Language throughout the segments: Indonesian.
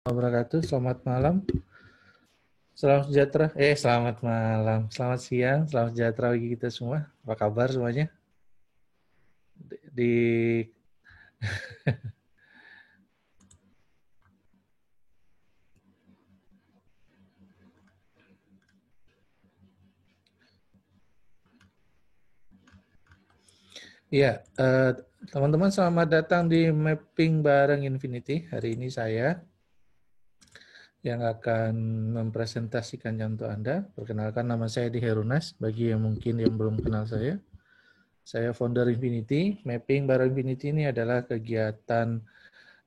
Wabarakatuh. Selamat malam. Salam sejahtera. Selamat malam. Selamat siang. Selamat sejahtera bagi kita semua. Apa kabar semuanya? Di ya, teman-teman selamat datang di Mapping bareng Infinity. Hari ini saya yang akan mempresentasikan untuk Anda. Perkenalkan, nama saya Di Herunas. Bagi yang mungkin yang belum kenal saya founder Infinity. Mapping bareng Infinity ini adalah kegiatan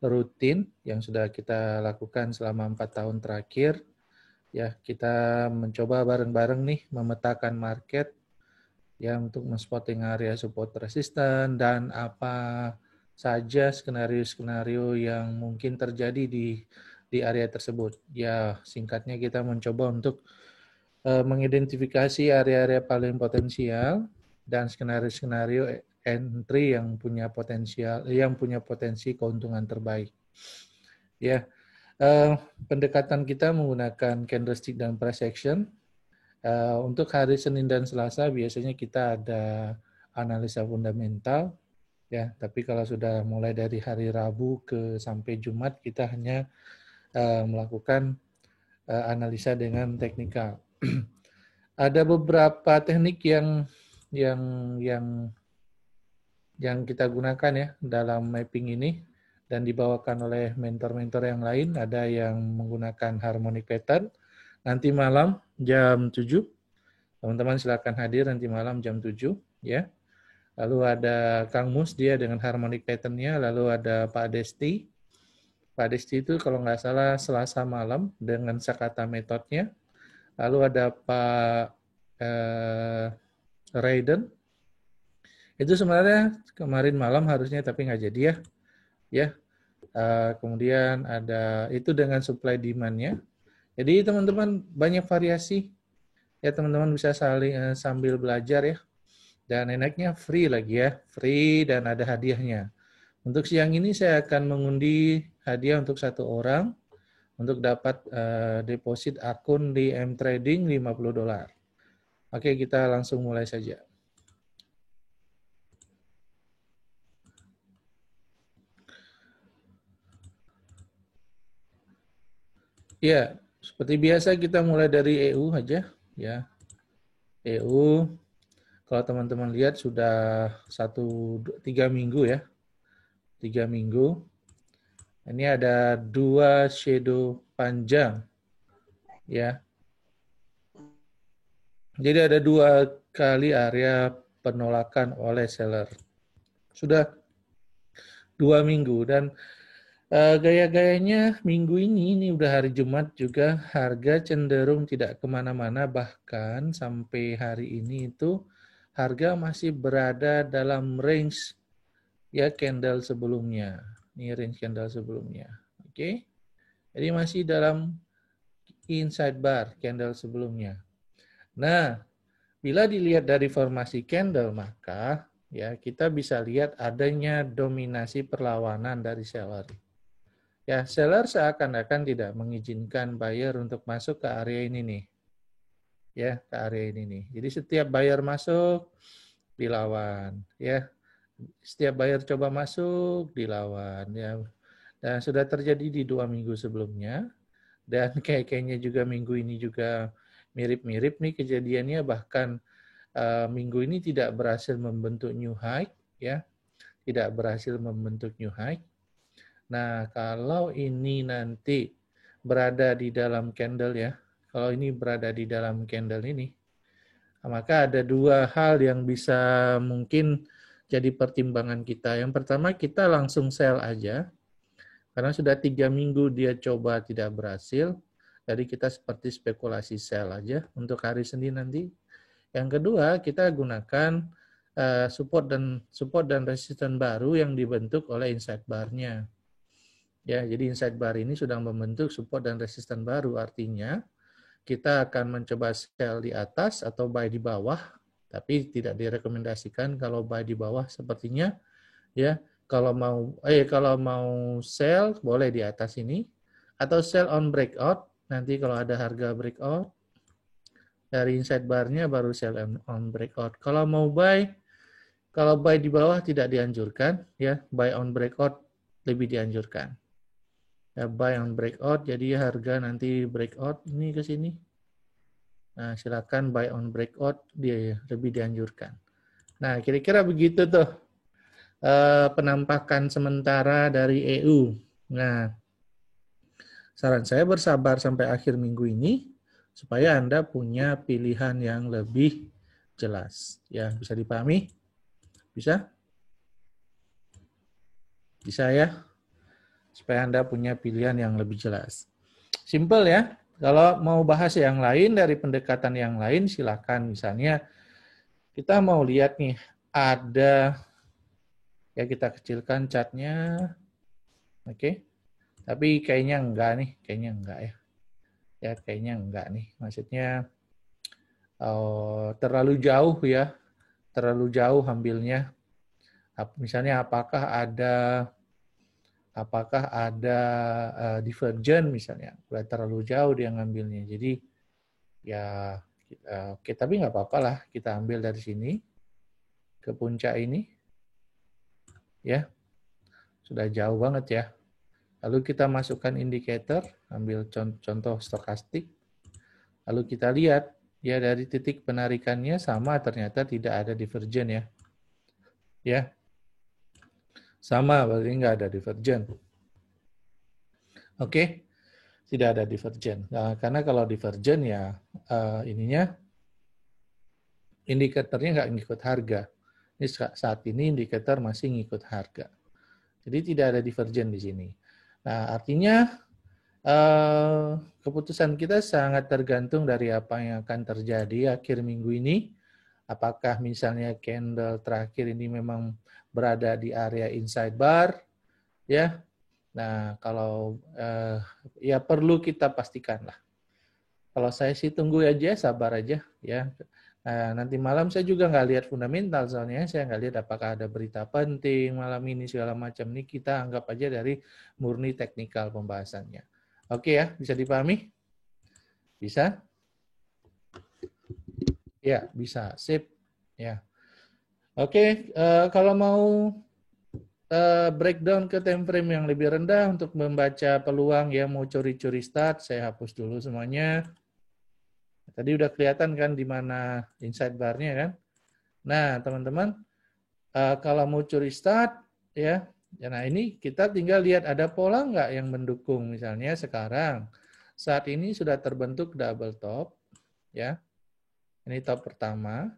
rutin yang sudah kita lakukan selama 4 tahun terakhir. Ya, kita mencoba bareng-bareng nih memetakan market ya untuk men-spotting area support resisten dan apa saja skenario-skenario yang mungkin terjadi di area tersebut. Ya, singkatnya kita mencoba untuk mengidentifikasi area-area paling potensial dan skenario-skenario entry yang punya potensi keuntungan terbaik. Ya, pendekatan kita menggunakan candlestick dan price action. Untuk hari Senin dan Selasa biasanya kita ada analisa fundamental, ya. Tapi kalau sudah mulai dari hari Rabu sampai Jumat kita hanya melakukan analisa dengan teknikal. Ada beberapa teknik yang yang kita gunakan ya dalam mapping ini dan dibawakan oleh mentor-mentor yang lain. Ada yang menggunakan harmonic pattern. Nanti malam jam 7, teman-teman silakan hadir nanti malam jam 7 ya. Lalu ada Kang Mus, dia dengan harmonic pattern-nya. Lalu ada Pak Desti. Pak Desti itu kalau nggak salah Selasa malam dengan Sakata metodenya. Lalu ada Pak Raiden. Itu sebenarnya kemarin malam harusnya tapi nggak jadi ya. Ya. Kemudian ada itu dengan supply demand-nya. Jadi teman-teman banyak variasi. Ya teman-teman bisa saling sambil belajar ya. Dan enaknya free lagi ya. Free dan ada hadiahnya. Untuk siang ini saya akan mengundi hadiah untuk 1 orang untuk dapat deposit akun di M-Trading $50. Oke, kita langsung mulai saja. Ya, seperti biasa kita mulai dari EU aja ya. EU, kalau teman-teman lihat sudah 3 minggu ya. 3 minggu. Ini ada 2 shadow panjang ya. Jadi ada 2 kali area penolakan oleh seller. Sudah 2 minggu dan gaya-gayanya minggu ini udah hari Jumat juga harga cenderung tidak kemana-mana, bahkan sampai hari ini itu harga masih berada dalam range ya candle sebelumnya. Ini range candle sebelumnya. Oke. Jadi masih dalam inside bar candle sebelumnya. Nah, bila dilihat dari formasi candle maka ya kita bisa lihat adanya dominasi perlawanan dari seller. Ya, seller seakan-akan tidak mengizinkan buyer untuk masuk ke area ini nih. Ya, ke area ini nih. Jadi setiap buyer masuk dilawan, ya. Setiap buyer coba masuk dilawan, ya. Dan sudah terjadi di 2 minggu sebelumnya dan kayaknya juga minggu ini juga mirip-mirip nih kejadiannya, bahkan minggu ini tidak berhasil membentuk new high, ya. Tidak berhasil membentuk new high. Nah, kalau ini nanti berada di dalam candle ya, kalau ini berada di dalam candle ini, maka ada 2 hal yang bisa mungkin jadi pertimbangan kita. Yang pertama, kita langsung sell aja, karena sudah 3 minggu dia coba tidak berhasil, jadi kita seperti spekulasi sell aja untuk hari Senin nanti. Yang kedua, kita gunakan support dan resisten baru yang dibentuk oleh inside bar-nya. Ya, jadi inside bar ini sudah membentuk support dan resisten baru, artinya kita akan mencoba sell di atas atau buy di bawah, tapi tidak direkomendasikan kalau buy di bawah sepertinya ya. Kalau mau sell boleh di atas ini atau sell on breakout. Nanti kalau ada harga breakout dari inside bar-nya baru sell on breakout. Kalau mau buy, kalau buy di bawah tidak dianjurkan, ya. Buy on breakout lebih dianjurkan. Ya, buy on breakout, jadi harga nanti breakout ini ke sini. Nah, silakan buy on breakout, dia lebih dianjurkan. Nah, kira-kira begitu tuh penampakan sementara dari EU. Nah, saran saya bersabar sampai akhir minggu ini supaya Anda punya pilihan yang lebih jelas. Ya, bisa dipahami? Bisa? Bisa ya? Supaya Anda punya pilihan yang lebih jelas. Simple ya. Kalau mau bahas yang lain dari pendekatan yang lain, silakan. Misalnya kita mau lihat nih, ada, ya kita kecilkan chartnya. Oke. Tapi kayaknya enggak nih, kayaknya enggak ya. Ya kayaknya enggak nih. Maksudnya terlalu jauh ya. Terlalu jauh ambilnya. Misalnya apakah ada divergen misalnya, terlalu jauh dia ngambilnya. Jadi ya oke, tapi nggak apa-apa lah, kita ambil dari sini ke puncak ini, ya sudah jauh banget ya. Lalu kita masukkan indikator, ambil contoh stokastik, lalu kita lihat ya dari titik penarikannya sama, ternyata tidak ada divergen ya, sama, berarti nggak ada divergen. Oke, tidak ada divergen. Nah, karena kalau divergen ya indikatornya nggak ngikut harga. Ini saat ini indikator masih ngikut harga. Jadi tidak ada divergen di sini. Nah, artinya keputusan kita sangat tergantung dari apa yang akan terjadi akhir minggu ini. Apakah misalnya candle terakhir ini memang berada di area inside bar, ya. Nah, kalau ya perlu kita pastikan lah. Kalau saya sih tunggu aja, sabar aja, ya. Nah, nanti malam saya juga nggak lihat fundamental, soalnya saya nggak lihat apakah ada berita penting malam ini segala macam. Ini kita anggap aja dari murni teknikal pembahasannya. Oke ya, bisa dipahami? Bisa? Ya, bisa. Sip. Ya. Oke, kalau mau breakdown ke time frame yang lebih rendah untuk membaca peluang ya mau curi-curi start, saya hapus dulu semuanya. Tadi udah kelihatan kan di mana inside bar-nya kan? Nah, teman-teman, kalau mau curi start, ya, nah ini kita tinggal lihat ada pola nggak yang mendukung. Misalnya sekarang, saat ini sudah terbentuk double top, ya. Ini top pertama,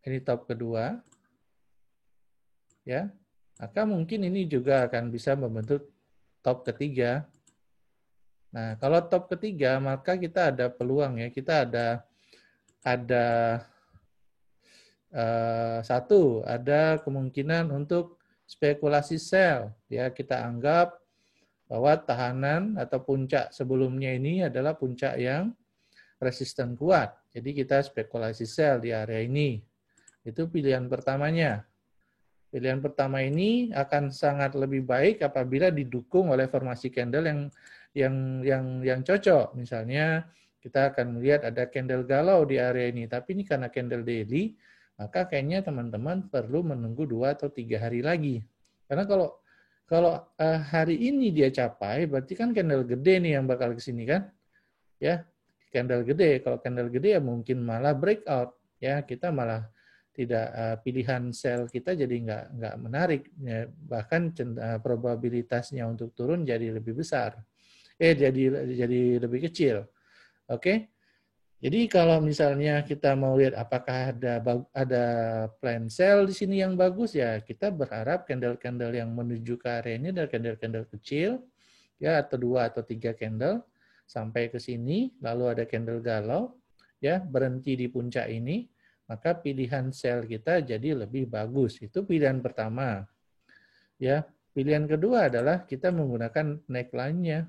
ini top kedua, ya. Maka mungkin ini juga akan bisa membentuk top ketiga. Nah, kalau top ketiga, maka kita ada peluang ya, kita ada ada kemungkinan untuk spekulasi sell. Ya, kita anggap bahwa tahanan atau puncak sebelumnya ini adalah puncak yang resisten kuat. Jadi kita spekulasi sell di area ini. Itu pilihan pertamanya. Pilihan pertama ini akan sangat lebih baik apabila didukung oleh formasi candle yang cocok. Misalnya kita akan melihat ada candle galau di area ini, tapi ini karena candle daily, maka kayaknya teman-teman perlu menunggu 2 atau 3 hari lagi. Karena kalau hari ini dia capai, berarti kan candle gede nih yang bakal ke sini kan? Ya, candle gede. Kalau candle gede ya mungkin malah breakout. Ya, kita malah tidak pilihan sell kita jadi nggak menarik, ya, bahkan probabilitasnya untuk turun jadi lebih besar, jadi lebih kecil. Oke, jadi kalau misalnya kita mau lihat apakah ada plan sell di sini yang bagus, ya kita berharap candle-candle yang menuju ke area ini adalah candle-candle kecil, ya, atau 2 atau 3 candle sampai ke sini, lalu ada candle galau, ya, berhenti di puncak ini, maka pilihan sell kita jadi lebih bagus. Itu pilihan pertama. Ya, pilihan kedua adalah kita menggunakan neckline-nya.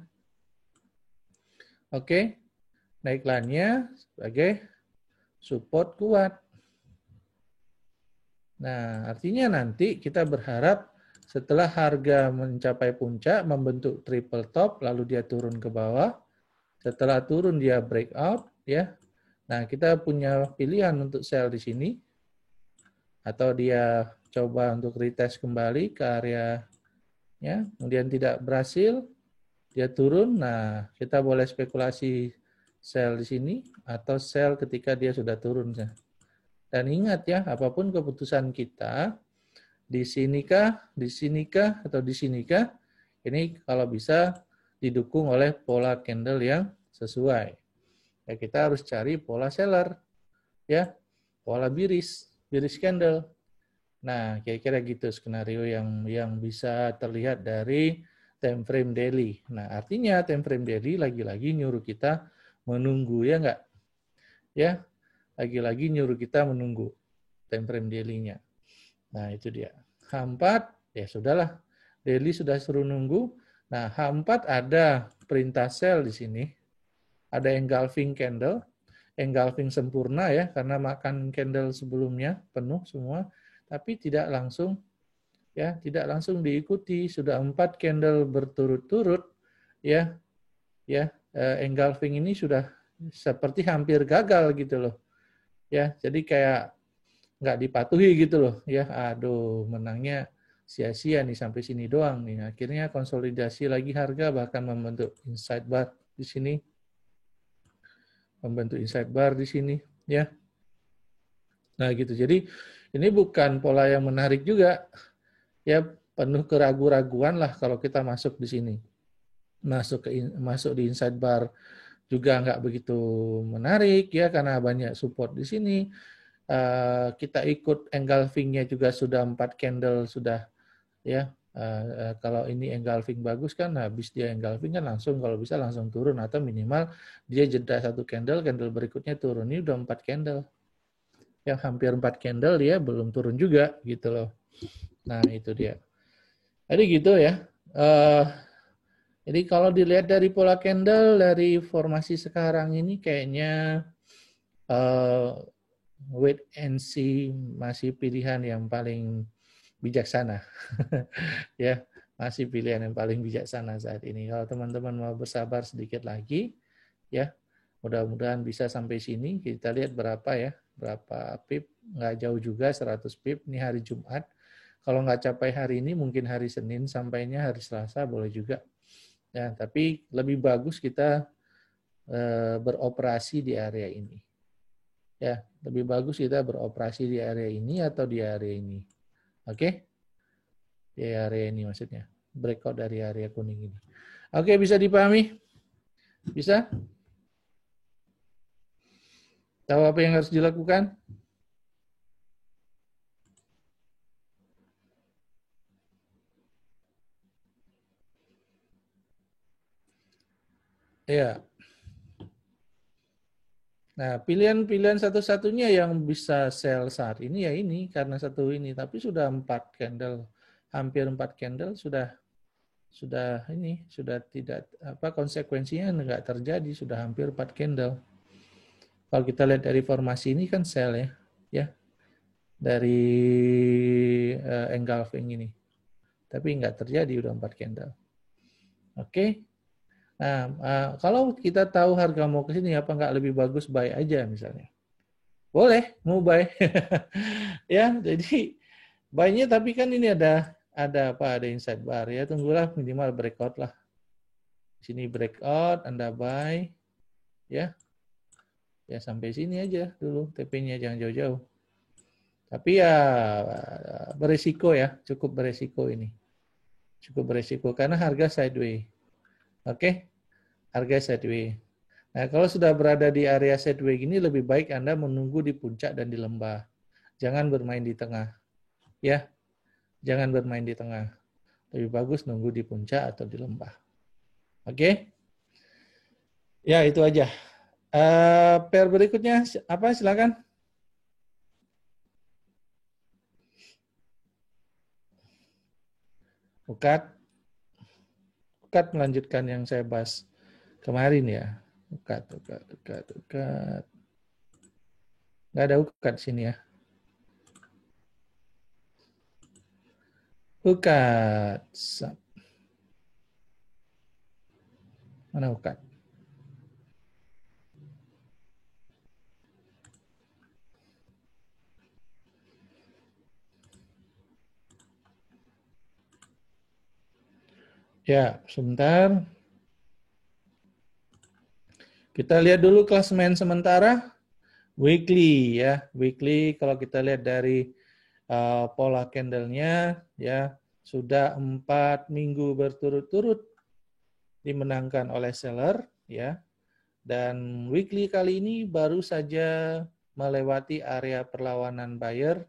Oke, neckline-nya sebagai support kuat. Nah, artinya nanti kita berharap setelah harga mencapai puncak, membentuk triple top, lalu dia turun ke bawah. Setelah turun dia breakout, ya. Nah, kita punya pilihan untuk sell di sini, atau dia coba untuk retest kembali ke area, ya, kemudian tidak berhasil, dia turun. Nah, kita boleh spekulasi sell di sini atau sell ketika dia sudah turun. Dan ingat ya, apapun keputusan kita, di sinikah, atau di sinikah, ini kalau bisa didukung oleh pola candle yang sesuai. Ya, kita harus cari pola seller, ya, pola biris candle. Nah, kira-kira gitu skenario yang bisa terlihat dari time frame daily. Nah, artinya time frame daily lagi-lagi nyuruh kita menunggu, ya enggak? Ya, lagi-lagi nyuruh kita menunggu time frame daily-nya. Nah, itu dia. H4, ya sudahlah. Daily sudah suruh nunggu. Nah, H4 ada perintah sell di sini. Ada engulfing candle. Engulfing sempurna ya, karena makan candle sebelumnya penuh semua. Tapi tidak langsung, ya, tidak langsung diikuti. Sudah 4 candle berturut-turut, ya, engulfing ini sudah seperti hampir gagal gitu loh. Ya, jadi kayak nggak dipatuhi gitu loh, ya. Aduh, menangnya sia-sia nih sampai sini doang nih. Akhirnya konsolidasi lagi harga, bahkan membentuk inside bar di sini, ya. Nah gitu. Jadi ini bukan pola yang menarik juga, ya. Penuh keraguan-raguan lah kalau kita masuk di sini. Masuk di inside bar juga nggak begitu menarik ya, karena banyak support di sini. Kita ikut engulfing-nya juga sudah 4 candle sudah, ya. Kalau ini engulfing bagus kan, habis dia engulfing kan langsung, kalau bisa langsung turun, atau minimal dia jeda satu candle berikutnya turun. Ini udah 4 candle, yang hampir 4 candle dia belum turun juga gitu loh. Nah itu dia. Jadi gitu ya. Jadi kalau dilihat dari pola candle dari formasi sekarang ini, kayaknya wait and see masih pilihan yang paling bijaksana. Ya, masih pilihan yang paling bijaksana saat ini. Kalau teman-teman mau bersabar sedikit lagi, ya, mudah-mudahan bisa sampai sini. Kita lihat berapa ya, berapa pip, nggak jauh juga 100 pip. Ini hari Jumat. Kalau nggak capai hari ini, mungkin hari Senin sampainya, hari Selasa boleh juga. Ya, tapi lebih bagus kita beroperasi di area ini. Ya, lebih bagus kita beroperasi di area ini atau di area ini. Oke? Di area ini maksudnya. Breakout dari area kuning ini. Oke, bisa dipahami? Bisa? Tahu apa yang harus dilakukan? Ya. Nah, pilihan-pilihan satu-satunya yang bisa sell saat ini ya ini, karena satu ini. Tapi sudah 4 candle, hampir 4 candle sudah ini, sudah tidak, konsekuensinya enggak terjadi, sudah hampir 4 candle. Kalau kita lihat dari formasi ini kan sell ya. Ya. Dari engulfing ini. Tapi enggak terjadi, udah 4 candle. Oke. Nah, kalau kita tahu harga mau ke sini, apa enggak lebih bagus buy aja misalnya? Boleh, mau buy. Ya, jadi buy-nya, tapi kan ini ada apa? Ada inside bar ya. Tunggulah minimal breakout lah. Sini breakout, Anda buy, ya. Ya sampai sini aja dulu TP-nya, jangan jauh-jauh. Tapi ya beresiko ya, cukup beresiko ini. Cukup beresiko karena harga sideways. Oke? Harga sideways. Nah, kalau sudah berada di area sideways ini, lebih baik Anda menunggu di puncak dan di lembah. Jangan bermain di tengah. Ya, jangan bermain di tengah. Lebih bagus nunggu di puncak atau di lembah. Oke? Ya, itu aja. Pair berikutnya apa? Silakan. Ukat melanjutkan yang saya bahas kemarin ya. Ukat. Nggak ada ukat sini ya. Ukat. Mana ukat? Ya, sebentar. Kita lihat dulu klasemen sementara. Weekly ya. Weekly kalau kita lihat dari pola candle-nya ya sudah 4 minggu berturut-turut dimenangkan oleh seller ya. Dan weekly kali ini baru saja melewati area perlawanan buyer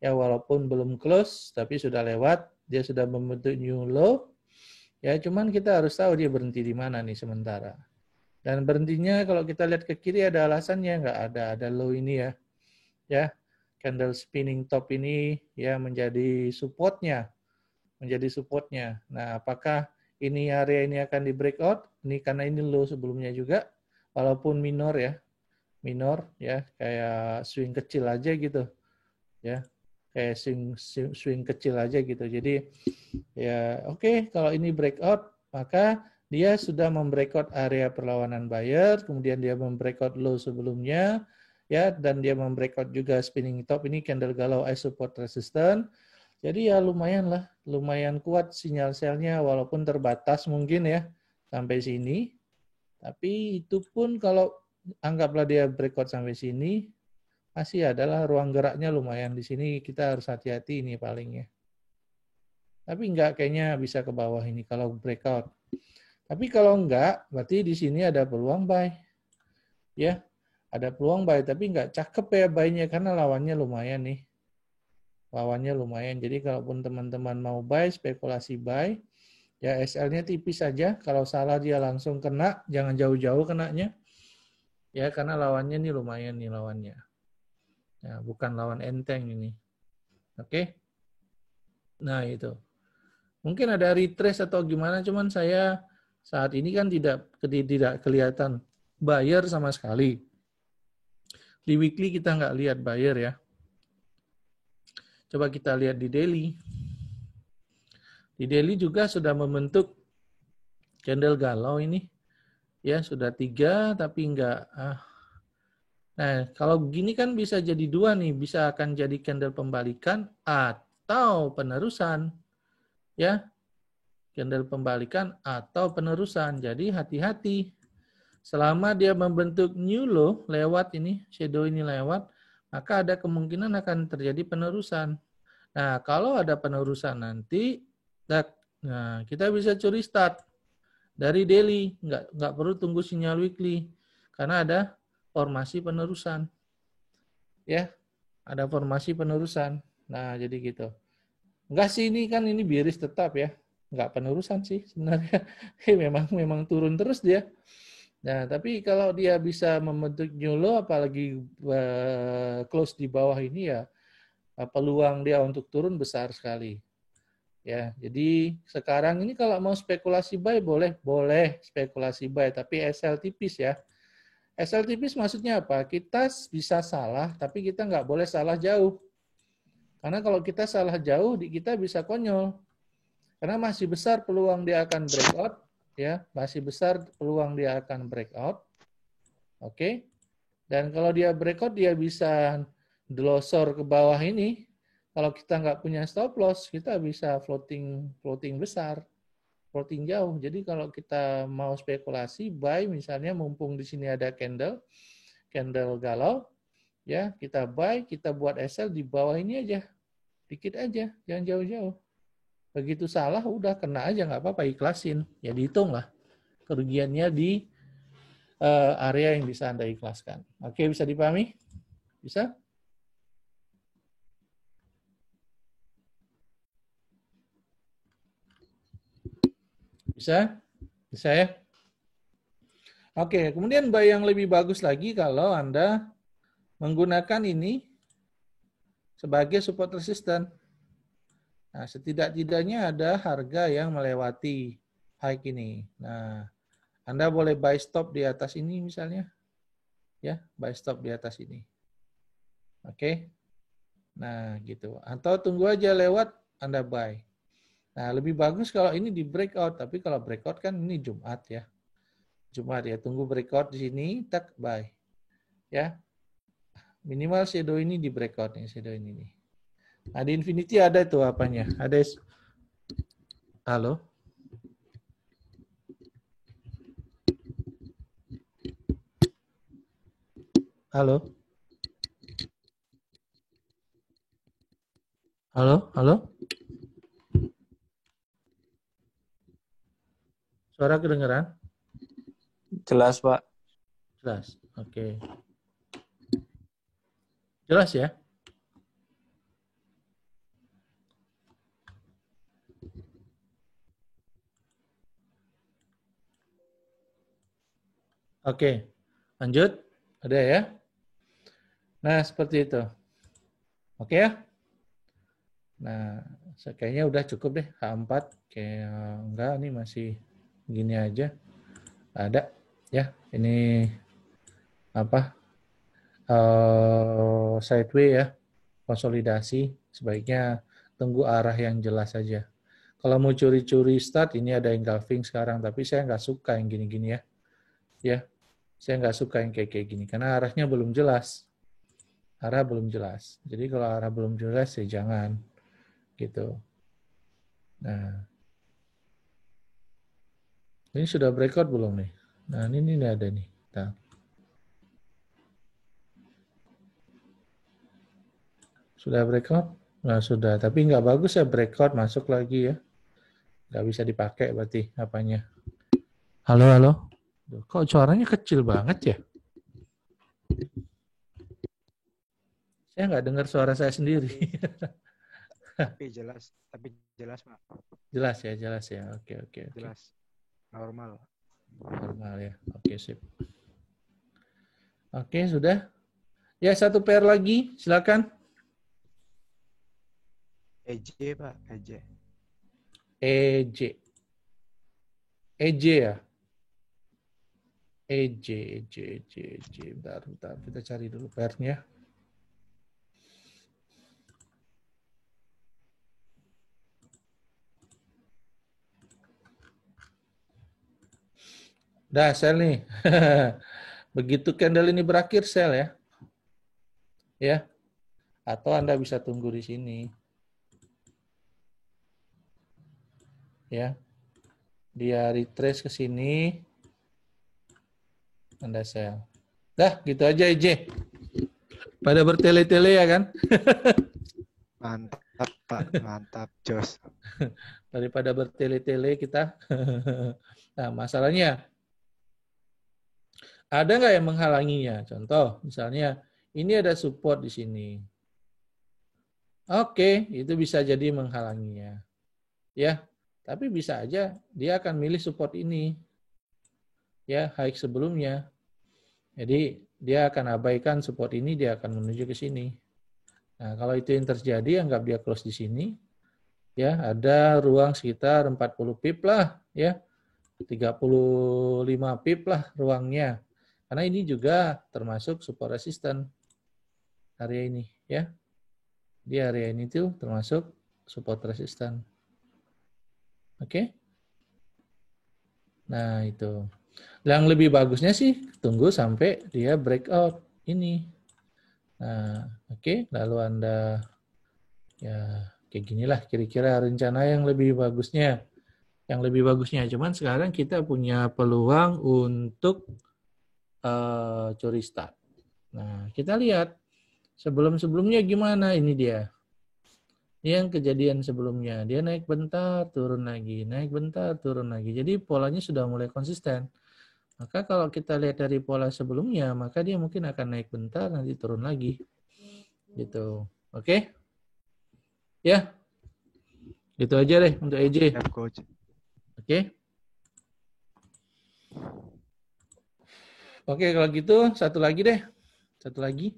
ya, walaupun belum close tapi sudah lewat, dia sudah membentuk new low. Ya, cuman kita harus tahu dia berhenti di mana nih sementara. Dan berhentinya kalau kita lihat ke kiri ada alasannya, nggak ada low ini ya. Ya, candle spinning top ini ya menjadi supportnya. Nah, apakah ini area ini akan di breakout? Ini karena ini low sebelumnya juga, walaupun minor ya, kayak swing kecil aja gitu, ya, kayak swing kecil aja gitu. Jadi ya oke, kalau ini breakout, maka dia sudah membreakout area perlawanan buyer, kemudian dia membreakout low sebelumnya, ya, dan dia membreakout juga spinning top ini candle galau as support resistance. Jadi ya lumayan kuat sinyal selnya walaupun terbatas mungkin ya sampai sini. Tapi itu pun kalau anggaplah dia breakout sampai sini, masih adalah ruang geraknya lumayan di sini, kita harus hati-hati ini palingnya. Tapi enggak, kayaknya bisa ke bawah ini kalau breakout. Tapi kalau enggak, berarti di sini ada peluang buy. Ya, ada peluang buy, tapi enggak cakep ya buy-nya karena lawannya lumayan nih. Lawannya lumayan. Jadi kalaupun teman-teman mau buy, spekulasi buy, ya SL-nya tipis saja. Kalau salah dia langsung kena, jangan jauh-jauh kenanya. Ya, karena lawannya nih lumayan nih lawannya. Ya, bukan lawan enteng ini. Oke. Nah, itu. Mungkin ada retrace atau gimana, cuman saya saat ini kan tidak kelihatan buyer sama sekali. Di weekly kita nggak lihat buyer ya. Coba kita lihat di daily. Di daily juga sudah membentuk candle galau ini. Ya, sudah 3 tapi nggak. Nah, kalau begini kan bisa jadi 2 nih. Bisa akan jadi candle pembalikan atau penerusan. Ya, candle pembalikan atau penerusan. Jadi hati-hati. Selama dia membentuk new low lewat ini, shadow ini lewat, maka ada kemungkinan akan terjadi penerusan. Nah, kalau ada penerusan nanti, nah kita bisa curi start dari daily, nggak perlu tunggu sinyal weekly, karena ada formasi penerusan. Ya, ada formasi penerusan. Nah, jadi gitu. Enggak sih, ini kan ini biris tetap ya. Enggak penerusan sih sebenarnya. memang turun terus dia. Nah, tapi kalau dia bisa membentuk new low, apalagi close di bawah ini ya, peluang dia untuk turun besar sekali. Ya, jadi sekarang ini kalau mau spekulasi buy boleh spekulasi buy, tapi SL tipis ya. SL tipis maksudnya apa? Kita bisa salah, tapi kita nggak boleh salah jauh. Karena kalau kita salah jauh, kita bisa konyol. Karena masih besar peluang dia akan breakout, ya, masih besar peluang dia akan breakout. Oke. Dan kalau dia breakout, dia bisa delosor ke bawah ini. Kalau kita nggak punya stop loss, kita bisa floating besar, floating jauh. Jadi kalau kita mau spekulasi, buy misalnya mumpung di sini ada candle galau, ya kita buy, kita buat SL di bawah ini aja, dikit aja, jangan jauh-jauh. Begitu salah, udah kena aja, nggak apa-apa, ikhlasin. Ya dihitung lah kerugiannya di area yang bisa Anda ikhlaskan. Oke, bisa dipahami? Bisa? Bisa? Bisa ya? Oke, kemudian buy yang lebih bagus lagi kalau Anda menggunakan ini sebagai support resistance. Nah, setidak-tidaknya ada harga yang melewati high ini. Nah, Anda boleh buy stop di atas ini misalnya. Ya, buy stop di atas ini. Oke. Nah, gitu. Atau tunggu aja lewat, Anda buy. Nah, lebih bagus kalau ini di breakout, tapi kalau breakout kan ini Jumat ya. Jumat ya, tunggu breakout di sini, tak buy. Ya. Minimal shadow ini di breakout nih, shadow ini nih. Nah, di Infinity ada tuh apanya? Ada halo? Halo? Halo? Halo? Suara kedengeran? Jelas, Pak. Jelas. Oke. Jelas ya? Oke. Lanjut. Ada ya? Nah, seperti itu. Oke ya? Nah, kayaknya udah cukup deh H4. Kayak enggak, nih masih gini aja. Ada ya. Ini apa? Sideway ya. Konsolidasi. Sebaiknya tunggu arah yang jelas saja. Kalau mau curi-curi start, ini ada engulfing sekarang. Tapi saya nggak suka yang gini-gini ya. Ya, saya nggak suka yang kayak gini. Karena arahnya belum jelas. Arah belum jelas. Jadi kalau arah belum jelas, ya jangan. Gitu. Nah, ini sudah breakout belum nih? Nah, ini ada nih. Nah, sudah breakout? Nah, sudah. Tapi nggak bagus ya breakout, masuk lagi ya. Nggak bisa dipakai berarti apanya. Halo, halo. Duh, kok suaranya kecil banget ya? Saya nggak dengar suara saya sendiri. Tapi jelas, Pak. Jelas ya, jelas ya. Oke, oke, oke. Jelas. Normal. Normal ya. Oke, sip. Oke, sudah. Ya, satu pair lagi. Silakan. EJ, Pak. EJ. EJ. EJ ya? EJ, EJ, EJ, EJ. Bentar, bentar. Kita cari dulu pairnya. Dah, sell nih. Begitu candle ini berakhir, sell ya. Ya. Atau Anda bisa tunggu di sini. Ya. Dia retrace ke sini. Anda sell. Dah, gitu aja EJ. Pada bertele-tele ya kan? Mantap, Pak. Mantap, Jos. Daripada bertele-tele kita. Nah, masalahnya ada nggak yang menghalanginya? Contoh, misalnya ini ada support di sini. Oke, itu bisa jadi menghalanginya. Ya, tapi bisa aja dia akan milih support ini. Ya, high sebelumnya. Jadi dia akan abaikan support ini, dia akan menuju ke sini. Nah, kalau itu yang terjadi, anggap dia close di sini. Ya, ada ruang sekitar 40 pip lah, ya. 35 pip lah ruangnya. Karena ini juga termasuk support resistance area ini, ya. Di area ini tuh termasuk support resistance. Oke? Nah, itu. Yang lebih bagusnya sih tunggu sampai dia breakout ini. Nah, oke, lalu Anda ya kayak ginilah kira-kira rencana yang lebih bagusnya. Yang lebih bagusnya, cuman sekarang kita punya peluang untuk curi start. Nah, kita lihat sebelum-sebelumnya gimana ini dia. Yang kejadian sebelumnya, dia naik bentar, turun lagi, naik bentar, turun lagi. Jadi polanya sudah mulai konsisten. Maka kalau kita lihat dari pola sebelumnya, maka dia mungkin akan naik bentar, nanti turun lagi. Gitu. Oke? Ya. Gitu aja deh untuk EJ. Siap, Coach. Oke? Oke, kalau gitu satu lagi deh. Satu lagi.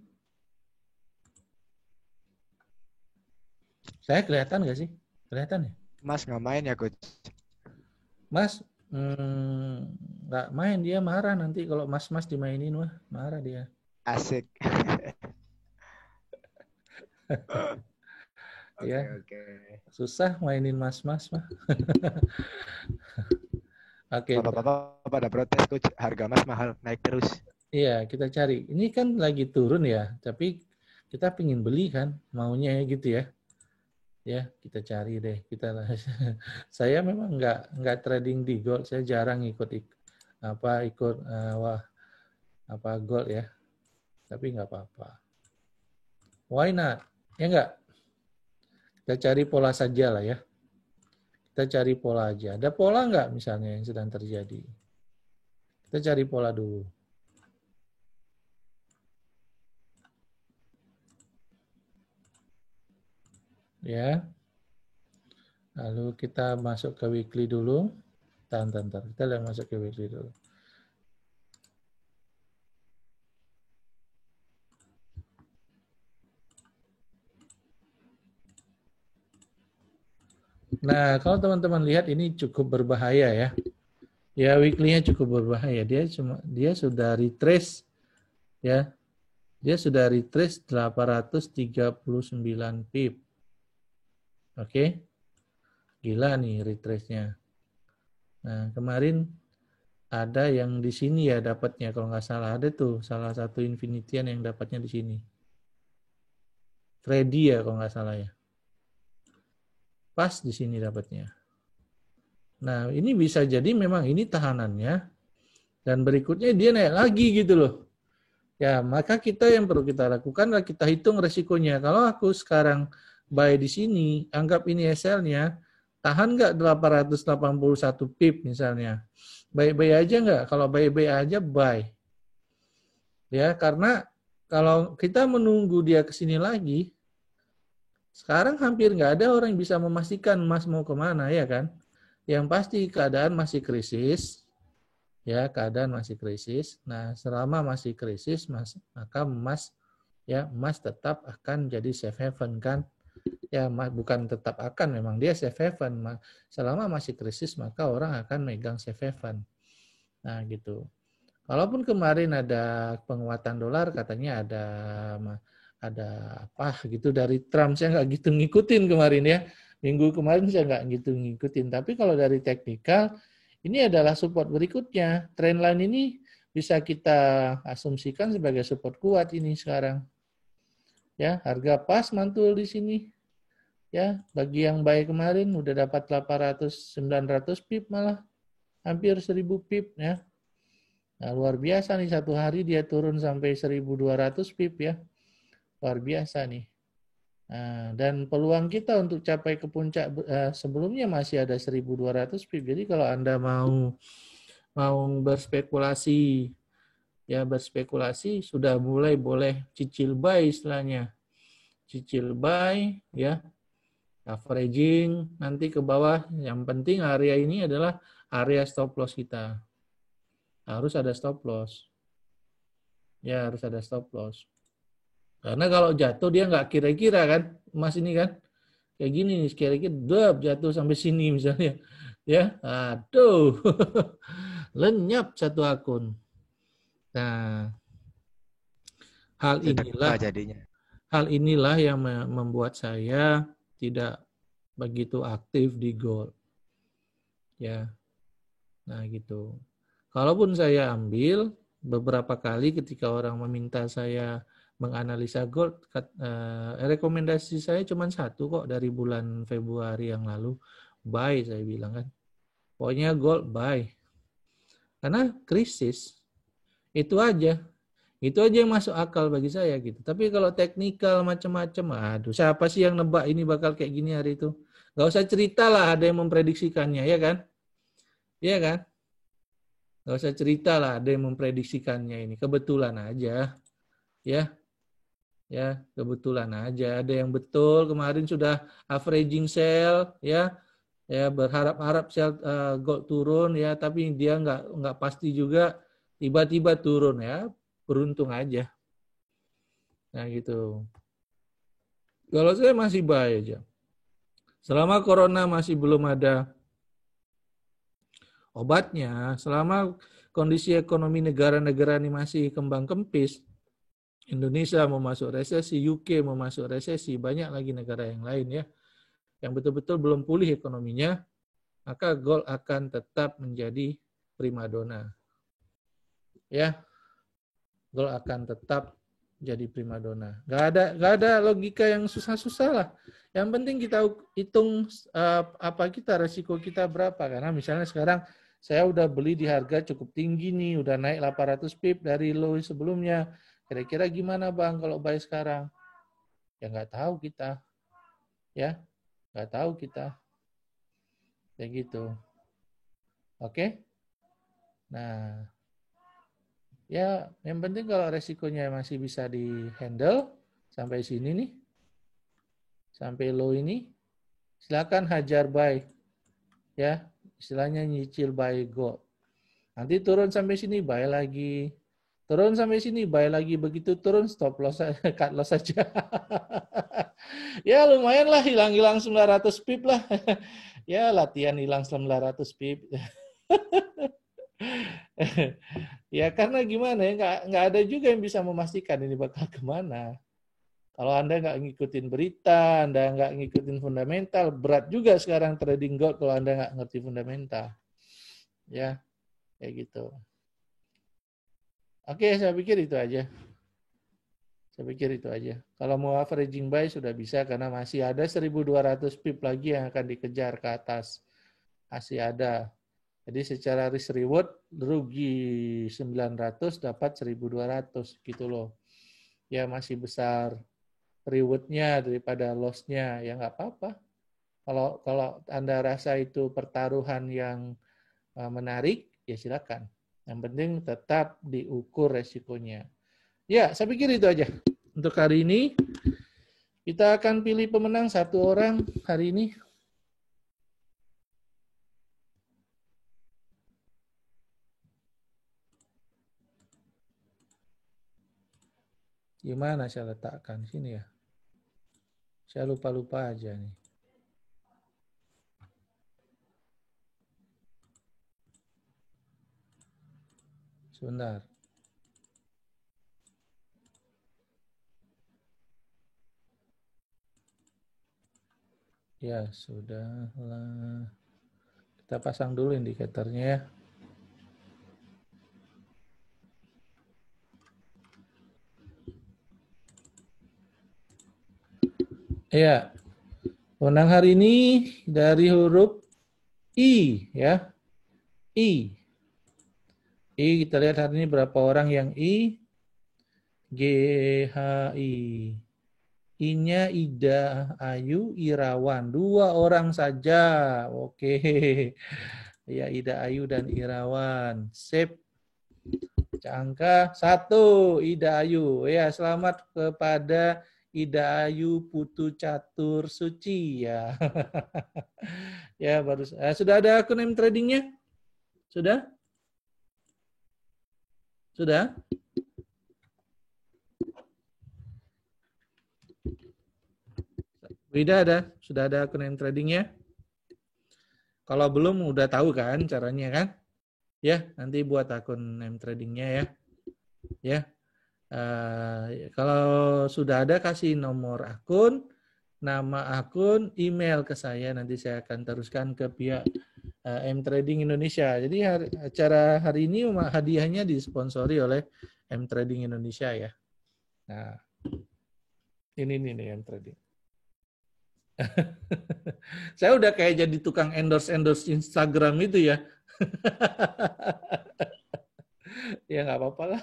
Saya kelihatan nggak sih? Kelihatan ya? Mas nggak main ya, Coach? Mas, nggak main, dia marah nanti kalau mas-mas dimainin, wah marah dia. Asik. Oke, Ya, oke. susah mainin mas-mas mah. Oke, Bapak-bapak pada protes, Coach. Harga emas mahal, naik terus. iya kita cari. Ini kan lagi turun ya, tapi kita pingin beli kan, maunya gitu ya. Ya, kita cari deh. Saya memang nggak trading di gold. Saya jarang ikut wah apa gold ya. Tapi nggak apa-apa. Why not? Ya nggak? Kita cari pola saja lah ya. Kita cari pola aja. Ada pola nggak misalnya yang sedang terjadi? Kita cari pola dulu. Ya. Lalu kita masuk ke weekly dulu. Tahan. Kita lihat masuk ke weekly dulu. Nah, kalau teman-teman lihat ini cukup berbahaya ya. Ya, weekly-nya cukup berbahaya. Dia sudah retrace ya. Dia sudah retrace 839 pip. Oke. Gila nih retrace-nya. Nah, kemarin ada yang di sini ya dapatnya kalau nggak salah, ada tuh salah satu Infinitian yang dapatnya di sini. Freddy ya kalau nggak salah ya. Pas di sini dapatnya. Nah, ini bisa jadi memang ini tahanannya dan berikutnya dia naik lagi gitu loh. Ya, maka kita yang perlu kita lakukan adalah kita hitung resikonya. Kalau aku sekarang buy di sini, anggap ini SL-nya, tahan nggak 881 pip misalnya. Baik-baik aja nggak? Kalau baik-baik aja, buy. Ya, karena kalau kita menunggu dia ke sini lagi, sekarang hampir nggak ada orang yang bisa memastikan emas mau kemana, ya kan? Yang pasti keadaan masih krisis, ya keadaan masih krisis. Nah, selama masih krisis, maka emas tetap akan jadi safe haven kan? Ya, bukan tetap akan, memang dia safe haven. Selama masih krisis, maka orang akan megang safe haven. Nah, gitu. Kalaupun kemarin ada penguatan dolar, katanya ada apa gitu dari Trump, saya nggak gitu ngikutin kemarin ya. Minggu kemarin saya nggak gitu ngikutin. Tapi kalau dari teknikal, ini adalah support berikutnya. Trendline ini bisa kita asumsikan sebagai support kuat ini sekarang. Ya, harga pas mantul di sini. Ya, bagi yang buy kemarin udah dapat 800 900 pip malah hampir 1000 pip ya. Nah, luar biasa nih satu hari dia turun sampai 1200 pip ya. Luar biasa nih. Nah, dan peluang kita untuk capai ke puncak sebelumnya masih ada 1200 pip. Jadi kalau Anda mau berspekulasi sudah mulai boleh cicil buy istilahnya. Cicil buy ya. Averaging nanti ke bawah. Yang penting area ini adalah area stop loss kita. Harus ada stop loss. Ya, harus ada stop loss. Karena kalau jatuh dia nggak kira-kira kan, emas ini kan. Kayak gini nih, kira-kira jatuh sampai sini misalnya. Ya, aduh. Lenyap satu akun. Nah, hal Sedekah jadinya. inilah yang membuat saya tidak begitu aktif di gold. Ya. Nah, gitu. Kalaupun saya ambil beberapa kali ketika orang meminta saya menganalisa gold, rekomendasi saya cuma satu kok dari bulan Februari yang lalu, buy saya bilang kan. Pokoknya gold buy. Karena krisis, itu aja. Itu aja yang masuk akal bagi saya gitu. Tapi kalau teknikal macam-macam, aduh siapa sih yang nebak ini bakal kayak gini hari itu? Gak usah cerita lah ada yang memprediksikannya, ya kan? Iya kan? Gak usah cerita lah ada yang memprediksikannya ini. Kebetulan aja. Ya, kebetulan aja. Ada yang betul kemarin sudah averaging sell, ya berharap-harap sell gold turun, ya, tapi dia nggak pasti juga tiba-tiba turun ya. Beruntung aja. Nah gitu. Kalau saya masih buy aja. Selama corona masih belum ada obatnya, selama kondisi ekonomi negara-negara ini masih kembang kempis, Indonesia mau masuk resesi, UK mau masuk resesi, banyak lagi negara yang lain ya, yang betul-betul belum pulih ekonominya, maka gold akan tetap menjadi primadona. Ya, gold akan tetap jadi primadona. Gak ada logika yang susah-susah lah. Yang penting kita hitung apa kita, resiko kita berapa. Karena misalnya sekarang saya udah beli di harga cukup tinggi nih, udah naik 800 pip dari low sebelumnya. Kira-kira gimana Bang kalau buy sekarang? Ya nggak tahu kita. Ya, nggak tahu kita. Kayak gitu. Oke? Nah, ya yang penting kalau resikonya masih bisa di-handle sampai sini nih, sampai low ini, silakan hajar buy. Ya, istilahnya nyicil buy gold. Nanti turun sampai sini buy lagi. Turun sampai sini buy lagi, begitu turun stop loss cut loss saja. Ya lumayan lah, hilang-hilang 900 pip lah. Ya latihan hilang 900 pip. Ya karena gimana ya, nggak ada juga yang bisa memastikan ini bakal kemana. Kalau Anda nggak ngikutin berita, Anda nggak ngikutin fundamental, berat juga sekarang trading gold kalau Anda nggak ngerti fundamental. Ya, kayak gitu. Oke, saya pikir itu aja. Saya pikir itu aja. Kalau mau averaging buy sudah bisa karena masih ada 1.200 pip lagi yang akan dikejar ke atas. Masih ada. Jadi secara risk reward rugi 900 dapat 1.200 gitu loh. Ya masih besar rewardnya daripada loss-nya, ya nggak apa-apa. Kalau Anda rasa itu pertaruhan yang menarik, ya silakan. Yang penting tetap diukur resikonya. Ya, saya pikir itu aja. Untuk hari ini, kita akan pilih pemenang satu orang hari ini. Gimana saya letakkan sini ya? Saya lupa-lupa aja nih. Sebentar. Ya, sudahlah. Kita pasang dulu indikatornya ya. Ya, pemenang hari ini dari huruf I ya. I. I kita lihat hari ini berapa orang yang I. G, H, I. I-nya Ida, Ayu, Irawan. 2 orang saja. Oke. Ya, Ida, Ayu, dan Irawan. Sip. Angka 1, Ida Ayu. Ya, selamat kepada Ida Ayu Putu Catur Suci. Ya. Ya, baru. Sudah ada akun tradingnya? Sudah? Sudah? Wida ada? Sudah ada akun tradingnya? Kalau belum udah tahu kan caranya kan? Ya, nanti buat akun tradingnya ya. Ya. Kalau sudah ada kasih nomor akun, nama akun, email ke saya, nanti saya akan teruskan ke pihak M-Trading Indonesia. Jadi acara hari ini hadiahnya disponsori oleh M-Trading Indonesia ya. Nah, ini nih M-Trading. Saya udah kayak jadi tukang endorse Instagram itu ya. Ya nggak apa-apa lah.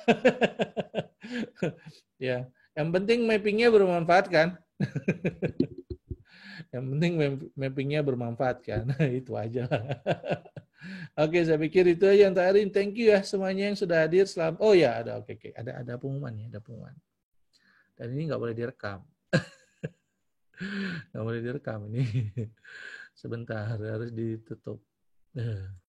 Ya, yang penting mappingnya bermanfaat kan. Yang penting mappingnya bermanfaat kan. Itu aja. Oke, saya pikir itu aja yang tadi. Thank you ya semuanya yang sudah hadir. Oh ya, ada oke. Ada pengumuman ya, ada pengumuman. Dan ini nggak boleh direkam. Nggak boleh direkam ini. Sebentar, harus ditutup.